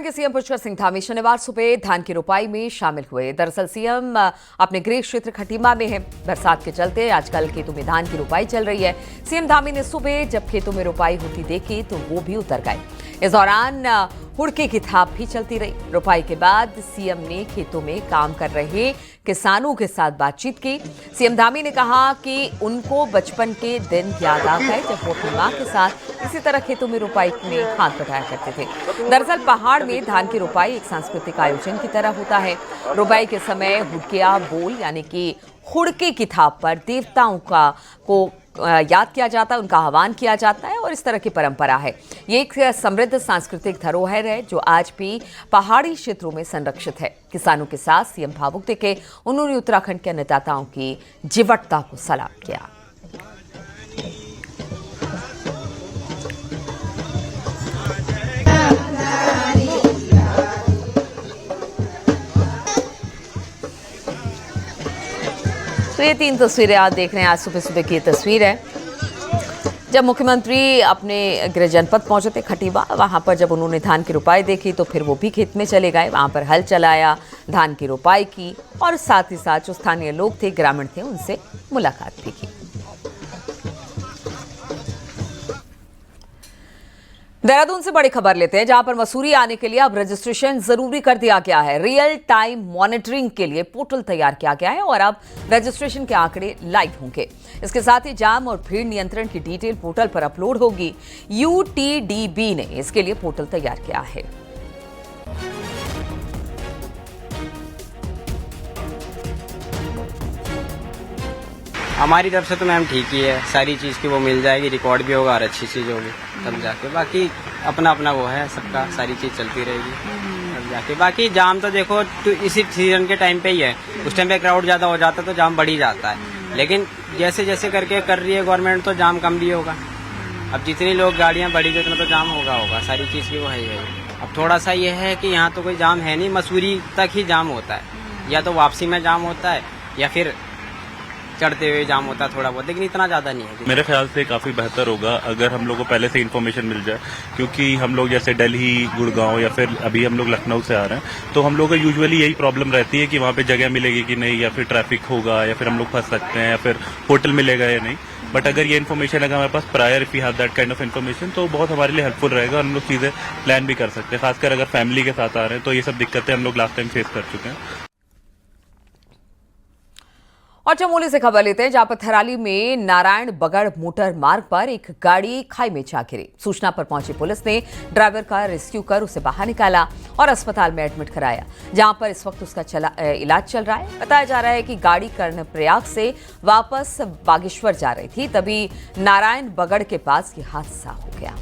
के सीएम पुष्कर सिंह धामी शनिवार सुबह धान की रोपाई में शामिल हुए। दरअसल सीएम अपने गृह क्षेत्र खटीमा में है। बरसात के चलते आजकल खेतों में धान की रोपाई चल रही है। सीएम धामी ने सुबह जब खेतों में रोपाई होती देखी तो वो भी उतर गए। इस दौरान हुड़के की थाप भी चलती रही। रोपाई के बाद सीएम ने खेतों में काम कर रहे किसानों के साथ बातचीत की। सीएम धामी ने कहा कि उनको बचपन के दिन याद आ गए जब वो अपनी मां के साथ इसी तरह खेतों में रोपाई में हाथ बटाया करते थे। दरअसल पहाड़ में धान की रोपाई एक सांस्कृतिक आयोजन की तरह होता है। रोपाई के समय हुड़किया बोल यानी कि हुड़के की थाप पर देवताओं को याद किया जाता है, उनका आह्वान किया जाता है और इस तरह की परंपरा है। ये एक समृद्ध सांस्कृतिक धरोहर है जो आज भी पहाड़ी क्षेत्रों में संरक्षित है। किसानों के साथ सीएम भावुक दिखे। उन्होंने उत्तराखंड के अन्नदाताओं की जीवटता को सलाम किया। तो ये 3 तस्वीरें आप देख रहे हैं। आज सुबह सुबह की ये तस्वीर है जब मुख्यमंत्री अपने गृह जनपद पहुंचे थे खटीमा। वहां पर जब उन्होंने धान की रोपाई देखी तो फिर वो भी खेत में चले गए। वहां पर हल चलाया, धान की रोपाई की और साथ ही साथ जो स्थानीय लोग थे, ग्रामीण थे, उनसे मुलाकात भी की। देहरादून से बड़ी खबर लेते हैं जहां पर मसूरी आने के लिए अब रजिस्ट्रेशन जरूरी कर दिया गया है। रियल टाइम मॉनिटरिंग के लिए पोर्टल तैयार किया गया है और अब रजिस्ट्रेशन के आंकड़े लाइव होंगे। इसके साथ ही जाम और भीड़ नियंत्रण की डिटेल पोर्टल पर अपलोड होगी। यूटीडीबी ने इसके लिए पोर्टल तैयार किया है। हमारी तरफ से तो मैम ठीक ही है, सारी चीज़ की वो मिल जाएगी, रिकॉर्ड भी होगा और अच्छी चीज़ होगी तब जाके। बाकी अपना अपना वो है सबका, सारी चीज़ चलती रहेगी तब जाके। बाकी जाम तो देखो तो इसी सीजन के टाइम पे ही है, उस टाइम पे क्राउड ज़्यादा हो जाता है तो जाम बढ़ ही जाता है। लेकिन जैसे जैसे करके कर रही है गवर्नमेंट तो जाम कम भी होगा। अब जितनी लोग गाड़ियाँ बढ़ी उतना तो जाम होगा, सारी चीज़ की वो है ही है। अब थोड़ा सा ये है कि यहाँ तो कोई जाम है नहीं, मसूरी तक ही जाम होता है, या तो वापसी में जाम होता है या फिर चढ़ते हुए जाम होता है थोड़ा बहुत, लेकिन इतना ज्यादा नहीं है। मेरे ख्याल से काफी बेहतर होगा अगर हम लोग को पहले से इन्फॉर्मेशन मिल जाए, क्योंकि हम लोग जैसे दिल्ली, गुड़गांव या फिर अभी हम लोग लखनऊ से आ रहे हैं तो हम लोग को यूजुअली यही प्रॉब्लम रहती है कि वहाँ पे जगह मिलेगी कि नहीं, या फिर ट्रैफिक होगा, या फिर हम लोग फंस सकते हैं, या फिर होटल मिलेगा या नहीं। बट अगर ये इन्फॉर्मेशन अगर हमारे पास prior if you have that kind of information तो बहुत हमारे लिए हेल्पफुल रहेगा और हम लोग चीजें प्लान भी कर सकते हैं। खासकर अगर फैमिली के साथ आ रहे हैं तो ये सब दिक्कतें हम लोग लास्ट टाइम फेस कर चुके हैं। और चमोली से खबर लेते हैं जहां पर थराली में नारायण बगड़ मोटर मार्ग पर एक गाड़ी खाई में जा गिरी। सूचना पर पहुंची पुलिस ने ड्राइवर का रेस्क्यू कर उसे बाहर निकाला और अस्पताल में एडमिट कराया, जहां पर इस वक्त उसका इलाज चल रहा है। बताया जा रहा है कि गाड़ी कर्णप्रयाग से वापस बागेश्वर जा रही थी, तभी नारायण बगड़ के पास ये हादसा हो गया।